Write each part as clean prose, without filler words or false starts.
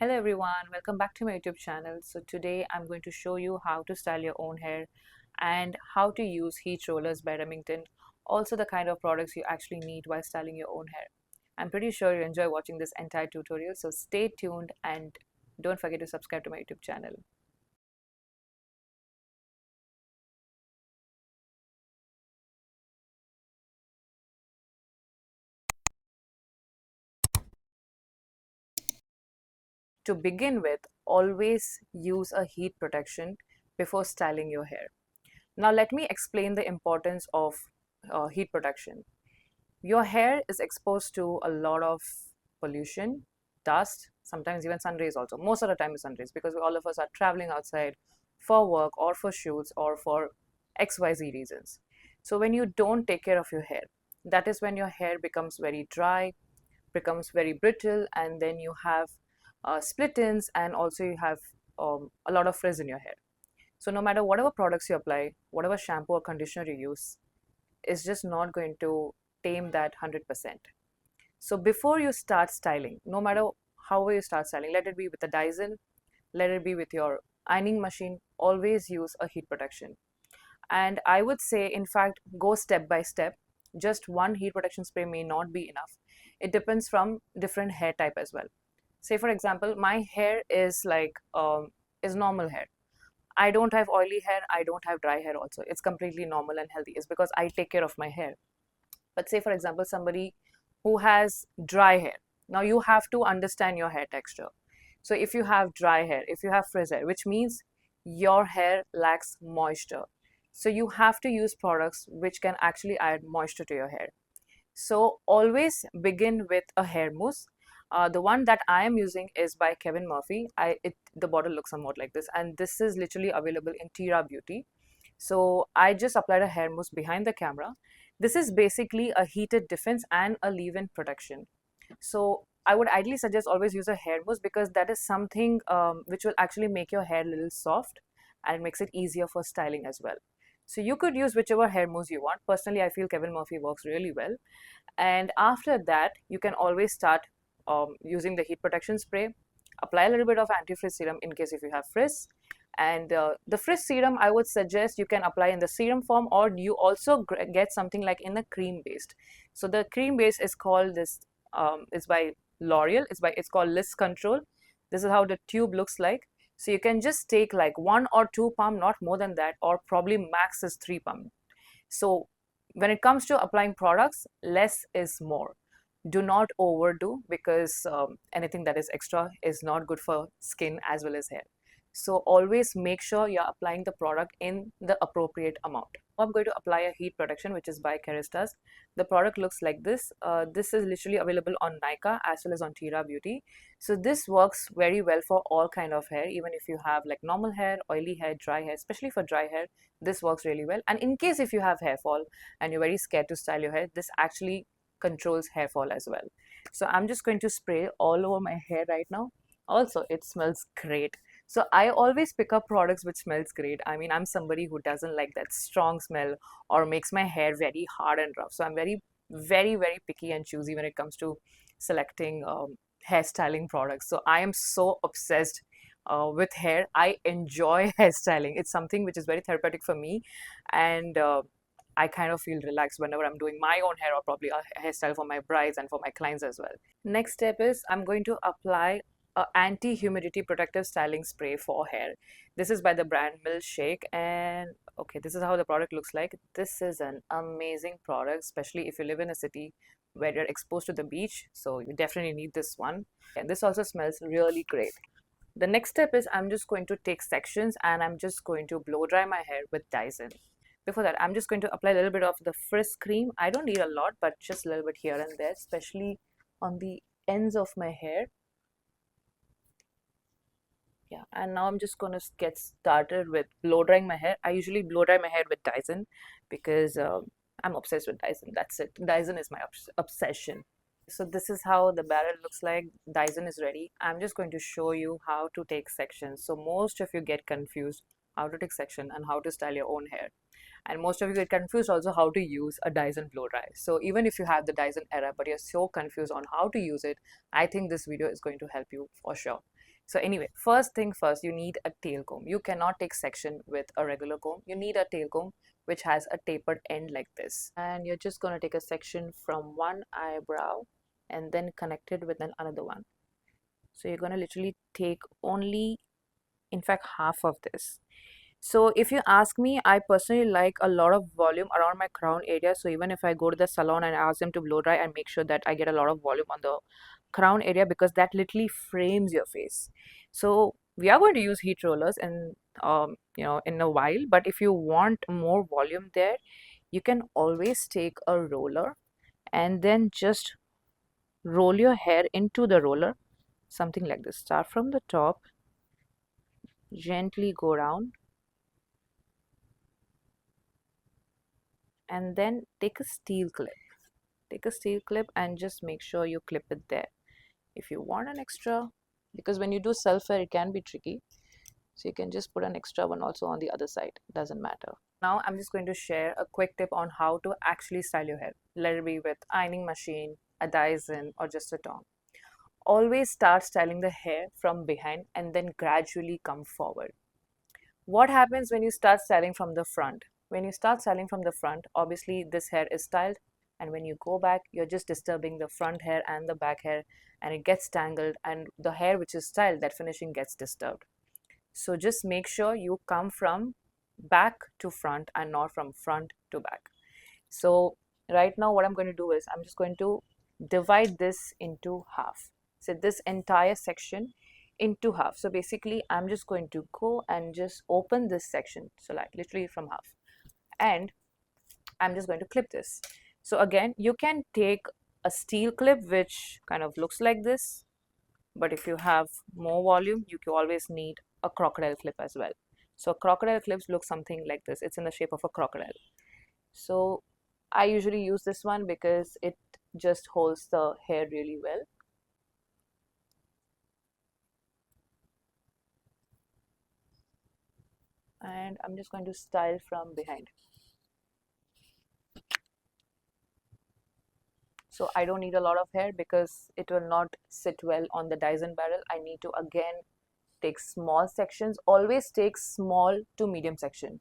Hello everyone, welcome back to my YouTube channel. So today I'm going to show you how to style your own hair and how to use heat rollers by Remington, also the kind of products you actually need while styling your own hair. I'm pretty sure you enjoy watching this entire tutorial, so stay tuned and don't forget to subscribe to my YouTube channel. To begin with, always use a heat protection before styling your hair. Now let me explain the importance of heat protection. Your hair is exposed to a lot of pollution, dust, sometimes even sun rays also. Most of the time is sun rays because all of us are traveling outside for work or for shoots or for XYZ reasons. So when you don't take care of your hair, that is when your hair becomes very dry, becomes very brittle, and then you have split ends, and also you have a lot of frizz in your hair. So no matter whatever products you apply, whatever shampoo or conditioner you use, is just not going to tame that 100%. So before you start styling, no matter how you start styling, let it be with a Dyson, let it be with your ironing machine, always use a heat protection. And I would say, in fact, go step by step. Just one heat protection spray may not be enough. It depends from different hair type as well. Say for example, my hair is like is normal hair. I don't have oily hair, I don't have dry hair also. It's completely normal and healthy. It's because I take care of my hair. But say for example, somebody who has dry hair. Now you have to understand your hair texture. So if you have dry hair, if you have frizz hair, which means your hair lacks moisture. So you have to use products which can actually add moisture to your hair. So always begin with a hair mousse. The one that I am using is by Kevin Murphy. The bottle looks somewhat like this, and this is literally available in Tira Beauty. So I just applied a hair mousse behind the camera. This is basically a heated defense and a leave-in protection. So I would ideally suggest always use a hair mousse because that is something which will actually make your hair a little soft and it makes it easier for styling as well. So you could use whichever hair mousse you want. Personally, I feel Kevin Murphy works really well. And after that, you can always start using the heat protection spray. Apply a little bit of anti-frizz serum in case if you have frizz. And the frizz serum, I would suggest you can apply in the serum form, or you also get something like in the cream based. So the cream base is called this. It's by Loreal. It's called Liss Control. This is how the tube looks like. So you can just take like 1 or 2 pump, not more than that, or probably max is 3 pump. So when it comes to applying products, less is more. Do not overdo because anything that is extra is not good for skin as well as hair. So always make sure you're applying the product in the appropriate amount. I'm going to apply a heat protection which is by Kerastase. The product looks like this. This is literally available on Nykaa as well as on Tira Beauty. So this works very well for all kind of hair, even if you have like normal hair, oily hair, dry hair, especially for dry hair, this works really well. And in case if you have hair fall and you're very scared to style your hair, this actually controls hair fall as well. So I'm just going to spray all over my hair right now. Also, it smells great. So I always pick up products which smells great. I mean, I'm somebody who doesn't like that strong smell or makes my hair very hard and rough. So I'm very picky and choosy when it comes to selecting hairstyling products. So I am so obsessed with hair. I enjoy hairstyling. It's something which is very therapeutic for me, and I kind of feel relaxed whenever I'm doing my own hair or probably a hairstyle for my brides and for my clients as well. Next step is I'm going to apply a anti-humidity protective styling spray for hair. This is by the brand Milkshake, and okay, this is how the product looks like. This is an amazing product, especially if you live in a city where you're exposed to the beach, so you definitely need this one. And this also smells really great. The next step is I'm just going to take sections and I'm just going to blow dry my hair with Dyson. Before that, I'm just going to apply a little bit of the Frizz cream. I don't need a lot, but just a little bit here and there, especially on the ends of my hair. Yeah, and now I'm just going to get started with blow drying my hair. I usually blow dry my hair with Dyson because I'm obsessed with Dyson. That's it. Dyson is my obsession. So this is how the barrel looks like. Dyson is ready. I'm just going to show you how to take sections. So most of you get confused how to take section and how to style your own hair. And most of you get confused also how to use a Dyson blow dryer. So even if you have the Dyson Air but you're so confused on how to use it, I think this video is going to help you for sure. So anyway, first thing first, you need a tail comb. You cannot take section with a regular comb. You need a tail comb which has a tapered end like this. And you're just going to take a section from one eyebrow and then connect it with another one. So you're going to literally take only, in fact, half of this. So if you ask me, I personally like a lot of volume around my crown area. So even if I go to the salon and ask them to blow dry, and make sure that I get a lot of volume on the crown area, because that literally frames your face. So we are going to use heat rollers in in a while, but if you want more volume there, you can always take a roller and then just roll your hair into the roller, something like this. Start from the top, gently go down, and then take a steel clip. Take a steel clip and just make sure you clip it there. If you want an extra, because when you do self hair, it can be tricky. So you can just put an extra one also on the other side. Doesn't matter. Now I'm just going to share a quick tip on how to actually style your hair. Let it be with ironing machine, a Dyson, or just a tong. Always start styling the hair from behind and then gradually come forward. What happens when you start styling from the front? When you start styling from the front, obviously this hair is styled, and when you go back, you're just disturbing the front hair and the back hair, and it gets tangled, and the hair which is styled, that finishing gets disturbed. So just make sure you come from back to front and not from front to back. So right now what I'm going to do is I'm just going to divide this into half. So this entire section into half. So basically I'm just going to go and just open this section. So like literally from half. And I'm just going to clip this. So again, you can take a steel clip which kind of looks like this. But if you have more volume, you can always need a crocodile clip as well. So crocodile clips look something like this. It's in the shape of a crocodile. So I usually use this one because it just holds the hair really well. And I'm just going to style from behind. So I don't need a lot of hair because it will not sit well on the Dyson barrel. I need to again take small sections. Always take small to medium section.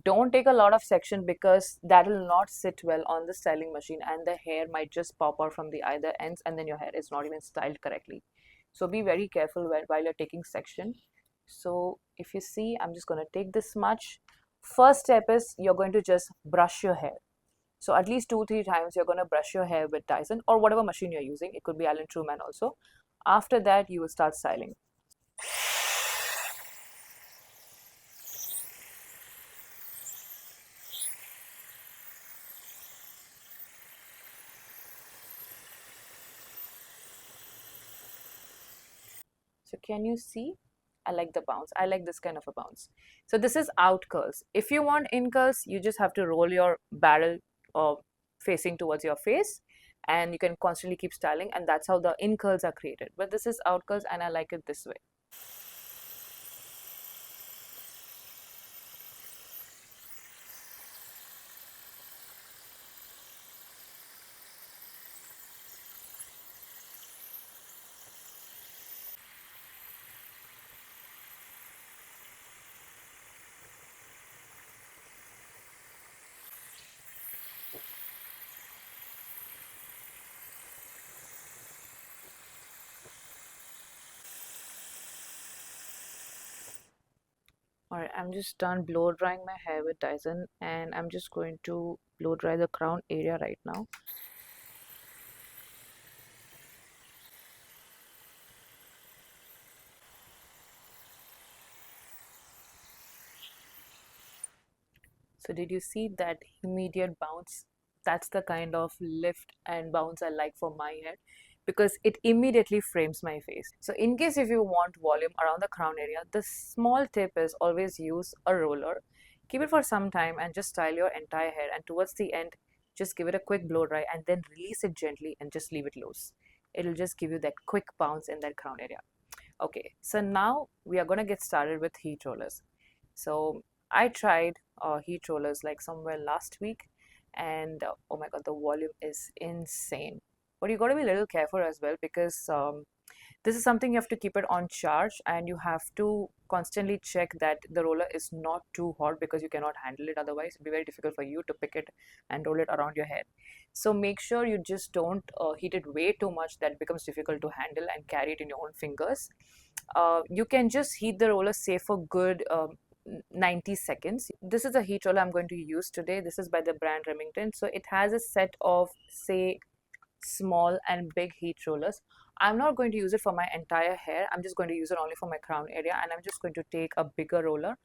Don't take a lot of section because that will not sit well on the styling machine, and the hair might just pop out from the either ends, and then your hair is not even styled correctly. So be very careful while you're taking section. So if you see, I'm just going to take this much. First step is you're going to just brush your hair. So at least 2-3 times you're going to brush your hair with Dyson or whatever machine you're using. It could be Allen Truman also. After that, you will start styling. So can you see? I like the bounce. I like this kind of a bounce. So this is out curls. If you want in curls, you just have to roll your barrel facing towards your face, and you can constantly keep styling, and that's how the in curls are created. But this is out curls, and I like it this way. Alright, I'm just done blow drying my hair with Dyson, and I'm just going to blow dry the crown area right now. So did you see that immediate bounce? That's the kind of lift and bounce I like for my hair, because it immediately frames my face. So in case if you want volume around the crown area, the small tip is always use a roller. Keep it for some time and just style your entire hair, and towards the end, just give it a quick blow dry and then release it gently and just leave it loose. It'll just give you that quick bounce in that crown area. Okay, so now we are going to get started with heat rollers. So I tried heat rollers like somewhere last week, and oh my god, the volume is insane. But you got to be a little careful as well, because This is something you have to keep it on charge, and you have to constantly check that the roller is not too hot because you cannot handle it. Otherwise, it'll be very difficult for you to pick it and roll it around your head. So make sure you just don't heat it way too much that becomes difficult to handle and carry it in your own fingers. You can just heat the roller, say, for good 90 seconds. This is a heat roller I'm going to use today. This is by the brand Remington. So it has a set of, say, small and big heat rollers. I'm not going to use it for my entire hair. I'm just going to use it only for my crown area, and I'm just going to take a bigger roller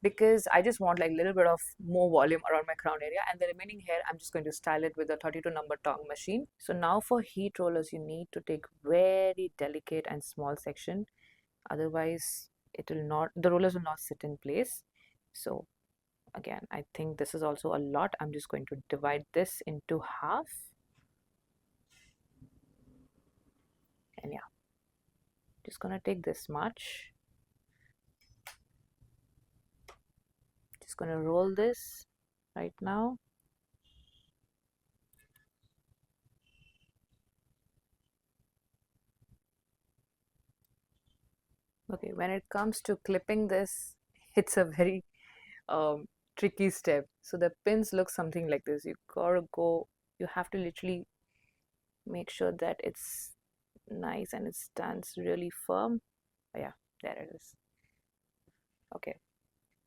because I just want like a little bit of more volume around my crown area, and the remaining hair I'm just going to style it with a 32 number tong machine. So now for heat rollers, you need to take very delicate and small section, otherwise it will not, the rollers will not sit in place. So again, I think this is also a lot. I'm just going to divide this into half. And yeah, just gonna take this much. Just gonna roll this right now. Okay, when it comes to clipping this, it's a very tricky step. So the pins look something like this. You gotta go, you have to literally make sure that it's nice and it stands really firm. Oh, yeah, there it is. Okay,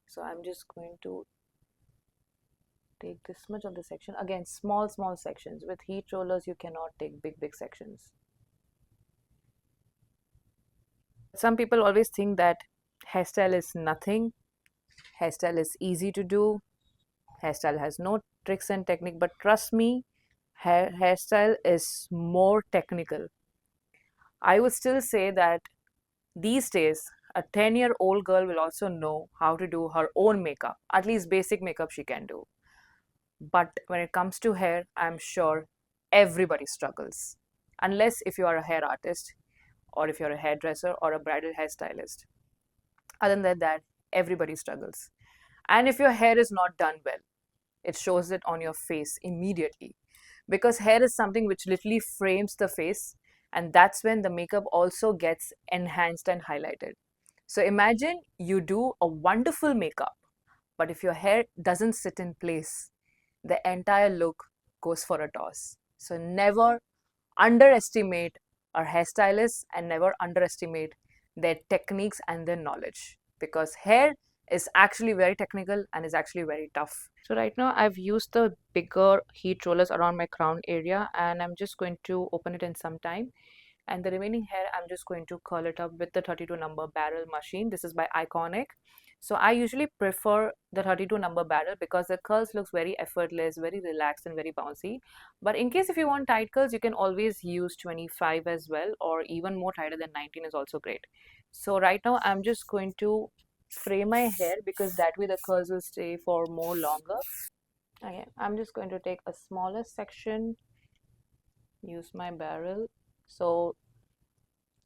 so I'm just going to take this much of the section. Again, small sections. With heat rollers, you cannot take big sections. Some people always think that hairstyle is nothing. Hairstyle is easy to do. Hairstyle has no tricks and technique, but trust me, hairstyle is more technical. I would still say that these days, a 10-year-old girl will also know how to do her own makeup. At least basic makeup she can do. But when it comes to hair, I'm sure everybody struggles. Unless if you are a hair artist, or if you're a hairdresser or a bridal hairstylist. Other than that, everybody struggles. And if your hair is not done well, it shows it on your face immediately. Because hair is something which literally frames the face, and that's when the makeup also gets enhanced and highlighted. So imagine you do a wonderful makeup, but if your hair doesn't sit in place, the entire look goes for a toss. So never underestimate our hairstylists and never underestimate their techniques and their knowledge, because hair is actually very technical and is actually very tough. So right now I've used the bigger heat rollers around my crown area, and I'm just going to open it in some time. And the remaining hair, I'm just going to curl it up with the 32 number barrel machine. This is by IKonic. So I usually prefer the 32 number barrel because the curls looks very effortless, very relaxed and very bouncy. But in case if you want tight curls, you can always use 25 as well, or even more tighter than 19 is also great. So right now I'm just going to frame my hair because that way the curls will stay for more longer. Okay, I'm just going to take a smaller section, use my barrel. So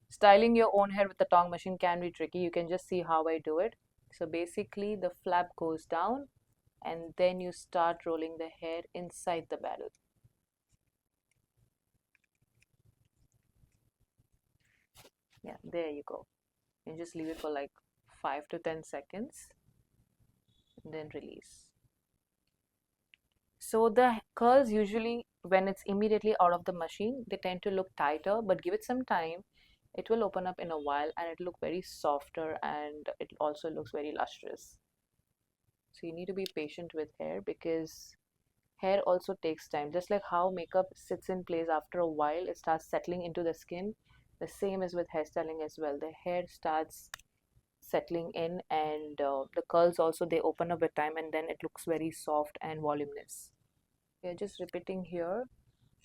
styling your own hair with the tong machine can be tricky. You can just see how I do it. So basically the flap goes down and then you start rolling the hair inside the barrel. Yeah, there you go. And just leave it for like 5 to 10 seconds and then release. So the curls usually, when it's immediately out of the machine, they tend to look tighter, but give it some time, it will open up in a while and it will look very softer, and it also looks very lustrous. So you need to be patient with hair because hair also takes time. Just like how makeup sits in place after a while, it starts settling into the skin. The same is with hairstyling as well. The hair starts settling in, and the curls also, they open up with time, and then it looks very soft and voluminous. We are just repeating here.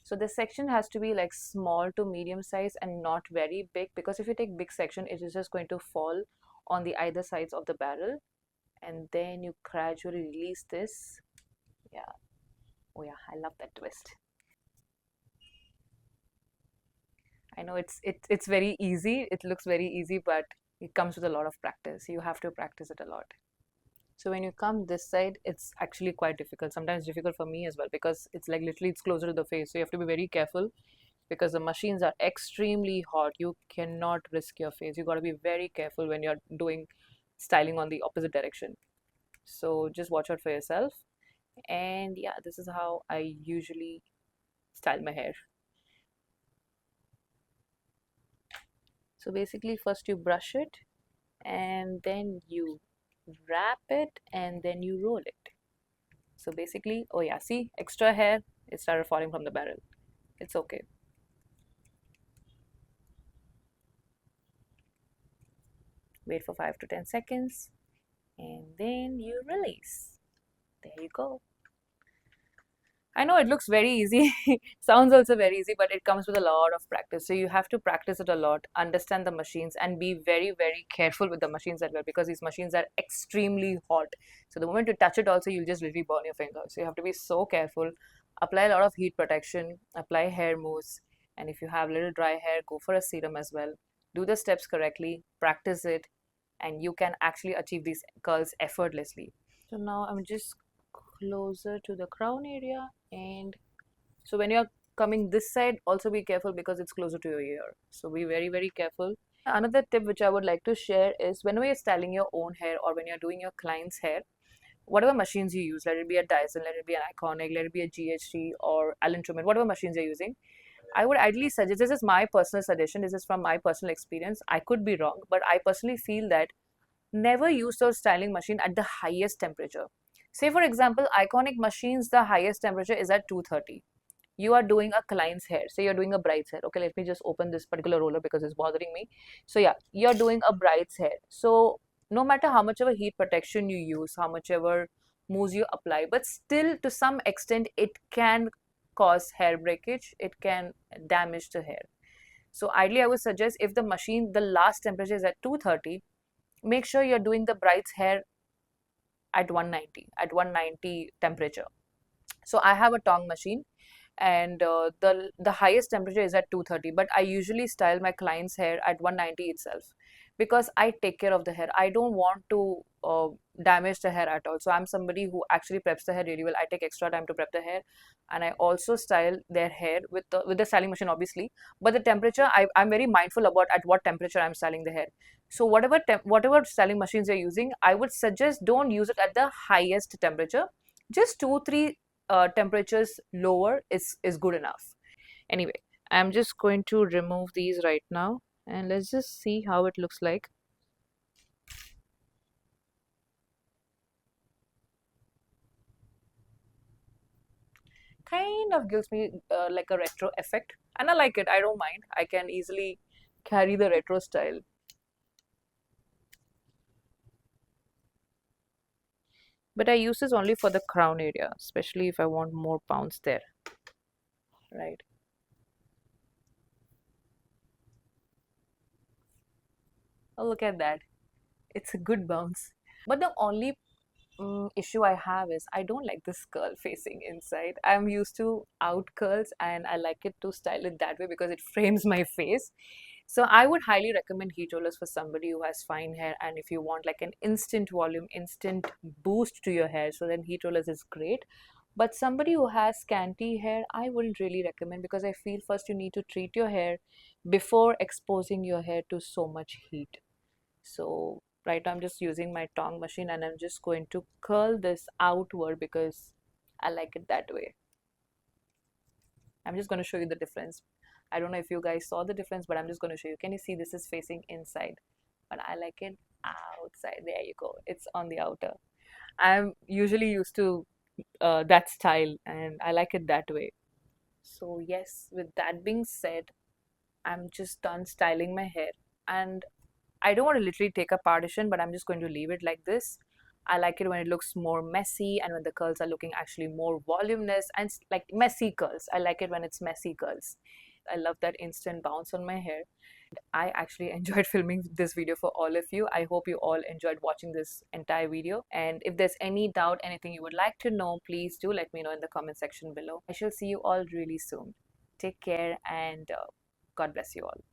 So this section has to be like small to medium size and not very big, because if you take big section, it is just going to fall on the either sides of the barrel, and then you gradually release this. Yeah. Oh yeah, I love that twist. I know it's very easy. It looks very easy, but it comes with a lot of practice. You have to practice it a lot. So when you come this side, it's actually quite difficult. Sometimes difficult for me as well because it's like literally it's closer to the face. So you have to be very careful because the machines are extremely hot. You cannot risk your face. You got to be very careful when you're doing styling on the opposite direction. So just watch out for yourself. And yeah, this is how I usually style my hair. So basically, first you brush it, and then you wrap it, and then you roll it. So basically, oh yeah, see, extra hair, it started falling from the barrel. It's okay. Wait for 5 to 10 seconds, and then you release. There you go. I know it looks very easy, sounds also very easy, but it comes with a lot of practice. So you have to practice it a lot, understand the machines, and be very, very careful with the machines as well, because these machines are extremely hot. So the moment you touch it, also, you'll just literally burn your fingers. So you have to be so careful. Apply a lot of heat protection, apply hair mousse, and if you have little dry hair, go for a serum as well. Do the steps correctly, practice it, and you can actually achieve these curls effortlessly. So now I'm just closer to the crown area, and so when you're coming this side, also be careful because it's closer to your ear. So be very, very careful. Another tip which I would like to share is whenever you're styling your own hair or when you're doing your client's hair, whatever machines you use, let it be a Dyson, let it be an IKonic, let it be a GHD or Allen Truman, whatever machines you're using, I would ideally suggest, this is my personal suggestion, this is from my personal experience. I could be wrong, but I personally feel that never use those styling machine at the highest temperature. Say for example, IKonic machines, the highest temperature is at 230. You are doing a client's hair, say you're doing a bride's hair. Okay, let me just open this particular roller because it's bothering me. So yeah, you're doing a bride's hair. So no matter how much of a heat protection you use, how much ever mousse you apply, but still to some extent it can cause hair breakage, it can damage the hair. So ideally I would suggest, if the machine, the last temperature is at 230, make sure you're doing the bride's hair at 190 temperature. So I have a tong machine, and the highest temperature is at 230, but I usually style my client's hair at 190 itself, because I take care of the hair. I don't want to damage the hair at all. So I'm somebody who actually preps the hair really well. I take extra time to prep the hair, and I also style their hair with the styling machine, obviously. But the temperature, I'm very mindful about at what temperature I'm styling the hair. So whatever styling machines you're using, I would suggest don't use it at the highest temperature. Just 2 3 temperatures lower is good enough. Anyway, I'm just going to remove these right now, and let's just see how it looks like. Kind of gives me like a retro effect, and I like it. I don't mind. I can easily carry the retro style. But I use this only for the crown area, especially if I want more bounce there, right? Oh, look at that. It's a good bounce. But the only issue I have is I don't like this curl facing inside. I'm used to out curls, and I like it to style it that way because it frames my face. So I would highly recommend heat rollers for somebody who has fine hair, and if you want like an instant volume, instant boost to your hair, so then heat rollers is great. But somebody who has scanty hair, I wouldn't really recommend, because I feel first you need to treat your hair before exposing your hair to so much heat. So right now I'm just using my tong machine, and I'm just going to curl this outward because I like it that way. I'm just going to show you the difference. I don't know if you guys saw the difference, but I'm just going to show you. Can you see this is facing inside? But I like it outside. There you go. It's on the outer. I'm usually used to that style, and I like it that way. So yes, with that being said, I'm just done styling my hair, and I don't want to literally take a partition, but I'm just going to leave it like this. I like it when it looks more messy and when the curls are looking actually more voluminous and like messy curls. I like it when it's messy curls. I love that instant bounce on my hair. I actually enjoyed filming this video for all of you. I hope you all enjoyed watching this entire video. And if there's any doubt, anything you would like to know, please do let me know in the comment section below. I shall see you all really soon. Take care, and God bless you all.